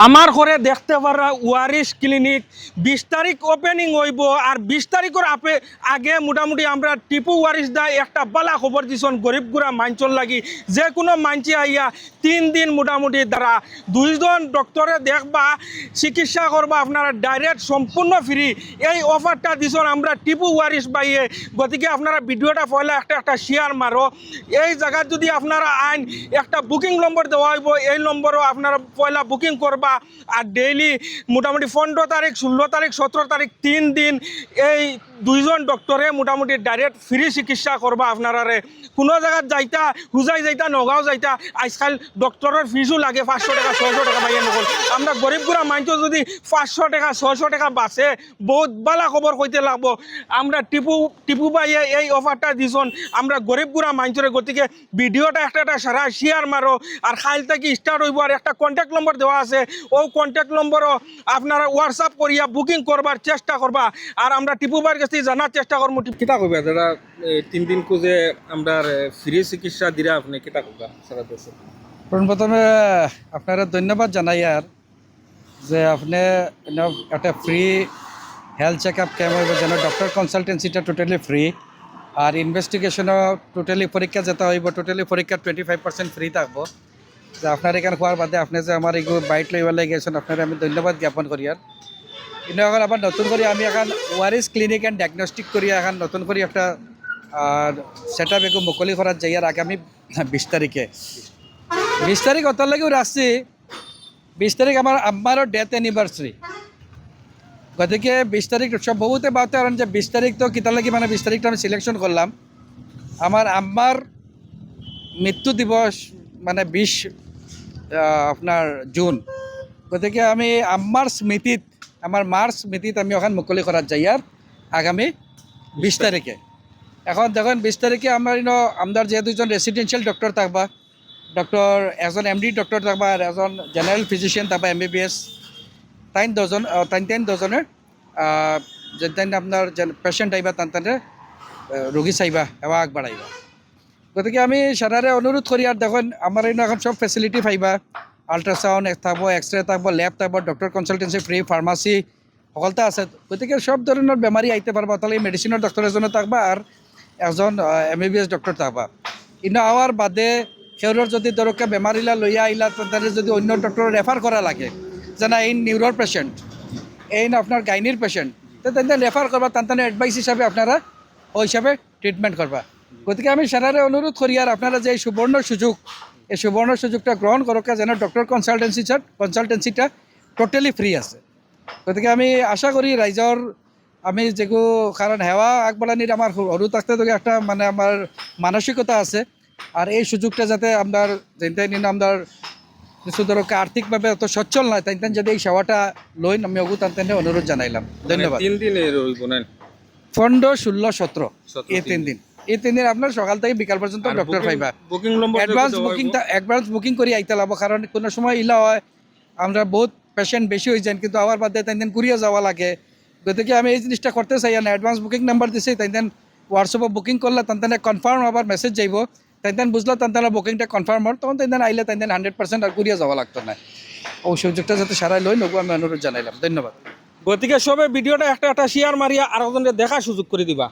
আমার ঘরে দেখতে পারা ওয়ারিশ ক্লিনিক 20 তারিখ ওপেনিং হইব আর 20 তারিখের আগে মোটামুটি আমরা টিপু ওয়ারিশ দা একটা বালা খবর দিছন গরিব গুড়া মাঞ্চল লাগি যে কোনো মাঞ্চি আইয়া 3 দিন মোটামুটি দ্বারা 2 জন ডক্টরে দেখবা চিকিৎসা করবা আপনারা ডাইরেক্ট সম্পূর্ণ ফ্রি এই অফারটা দিছন আমরা টিপু ওয়ারিশ বাইয়ে গতিকে আপনারা ভিডিওটা পয়লা একটা শেয়ার মারো এই জায়গা যদি আপনারা আইন একটা বুকিং নম্বর দেওয়া হইব এই নম্বরও আপনারা পয়লা বুকিং করবা আর ডেইলি মোটামুটি 15 তারিখ 16 তারিখ 17 তারিখ 3 দিন এই 2 জন ডক্টরে মোটামুটি ডাইরেক্ট ফ্রি চিকিৎসা করবা আপনারারে কোনো জায়গায় যাইতা হুজাই যাইতা নগাঁও যাইতা আজকাল ডক্টরের ফিজও লাগে 500 টাকা 600 টাকা বাইয়ে নকল আমরা গরিব গুড়া মাইন্ড যদি 500 টাকা 600 টাকা বাঁচে বহুত বালা খবর কইতে লাগবো আমরা টিপু বাইয়ে এই অফারটা দিছন আমরা গরিব গুড়া মাইন্ডরে গতিকে ভিডিওটা একটা সারা শেয়ার মারো আর খাইল থেকে স্টার্ট হইব আর একটা কন্ট্যাক্ট নম্বর দেওয়া আছে ও কন্ট্যাক্ট নম্বরও আপনারা হোয়াটসঅ্যাপ করিয়া বুকিং করবার চেষ্টা করবা আর আমরা টিপু ভাইয়ের কাছে জানার চেষ্টা করবো কিতা কইবা দাদা 3 দিন কুজে আমরা ফ্রি চিকিৎসা দিরা আপনি কিতা কইবা সারা দেশে প্রথমে আপনারা ধন্যবাদ জানাই আর যে আপনি একটা free health check up camp হইব যেন ডক্টর কনসালটেন্সিটা টোটালি ফ্রি আর ইনভেস্টিগেশনও টোটালি পরীক্ষা যেটা হইব টোটালি পরীক্ষা 25% ফ্রি থাকবো যে আপনার এখানে খোয়ার বাদে আপনি যে আমার এগুলো বাইট লইবার গেছেন আপনারা আমি ধন্যবাদ জ্ঞাপন করি আর কিন্তু এখন আবার নতুন করে আমি এখন ওয়ারিশ ক্লিনিক অ্যান্ড ডায়াগনস্টিক করি এখন নতুন করে একটা সেট আপ এগুলো মুকলি করার যাই আর আগামী 20 তারিখে 20 তারিখ অত লাগেও রাখছি 20 তারিখ আমার আম্মারও ডেথ অ্যানিভার্সারি গতিকে 20 তারিখ সব বহুতে বাতে কারণ যে 20 তারিখ তো কিতা লাগি মানে 20 তারিখটা আমি সিলেকশন করলাম আমার আম্মার মৃত্যু দিবস মানে 20 আপনার জুন গতিকে আমি আম্মার স্মৃতিত আমার মার স্মৃতিত আমি ওখানে মুকলি করার যাই আর আগামী 20 তারিখে এখন দেখুন 20 তারিখে আমার যে দুজন রেসিডেন্সিয়াল ডক্টর থাকবা ডক্টর এজন এমডি ডক্টর থাকবা আর এজন জেনারেল ফিজিশিয়ান থাকবা MBBS তাইন দুজনে যেন আপনার পেশেন্ট আইবা তান রোগী চাইবা এবার আগবাড়াইবা গতিকে আমি সারারে অনুরোধ করি আর দেখুন আমার এখন সব ফেসিলিটি পাইবা আল্ট্রাসাউন্ড থাকবো এক্সরে থাকবো ল্যাব থাকবো ডক্টর কনসালটেন্সি ফ্রি ফার্মাসি সকলটা আছে গতিকে সব ধরনের বেমারি আইতে পারবা তাহলে মেডিসিনের ডক্টর এজনে থাকবা আর একজন MBBS ডক্টর থাকবা কিন্তু আওয়ার বাদে সেওর যদি দরকার বেমারিলা লইয়া আইলা তাদের যদি অন্য ডক্টর রেফার করা লাগে যেন এই নিউরোর পেশেন্ট এই আপনার গাইনির পেশেন্ট তো তাদের রেফার করবা তাদের অ্যাডভাইস হিসাবে আপনারা ওই হিসাবে ট্রিটমেন্ট করবা গতিকে আমি সারারে অনুরোধ করি আর আপনারা যে এই সুবর্ণ সুযোগটা গ্রহণ করক যেন ডক্টর কনসালটেন্সিটা টোটালি ফ্রি আছে গতিকে আমি আশা করি রাইজর আমি যেগুলো কারণ হেওয়া আগবাড়ানির আমার সরু থাকতে তো একটা মানে আমার মানসিকতা আছে আর এই সুযোগটা যাতে আপনার যেন আপনার কিছু ধরক আর্থিকভাবে অত সচ্ছল নয় তাই যদি এই সেবাটা লইন আমি অগু তান অনুরোধ জানাইলাম ধন্যবাদ 3 দিন রইব না 15, 16, 17 এই 3 দিন এই 3 দিন আপনার সকাল থেকে বিকাল পর্যন্ত ডক্টর পাইবা বুকিং নম্বর অ্যাডভান্স বুকিং করে আইতে লাগবো কারণ কোনো সময় ইলা হয় আমরা বহুত পেশেন্ট বেশি হয়ে যান কিন্তু আবার বাদে তাই দিন ঘুরিয়ে যাওয়া লাগে গতিকে আমি এই জিনিসটা করতে চাই না অ্যাডভান্স বুকিং নাম্বার দিছি তাই দিন হোয়াটসঅ্যাপে বুকিং করলে তান কনফার্ম আবার মেসেজ যাইব তাই বুঝলো তান বুকিংটা কনফার্ম হল তখন তাই আইলে তাই 100% আর ঘুরিয়ে যাওয়া লাগতো না ওই সুযোগটা যাতে সারাই লই নগু আমি অনুরোধ জানাইলাম ধন্যবাদ গতিকে সবে ভিডিওটা একটা শেয়ার মারিয়া আর দেখা সুযোগ করে দিবা।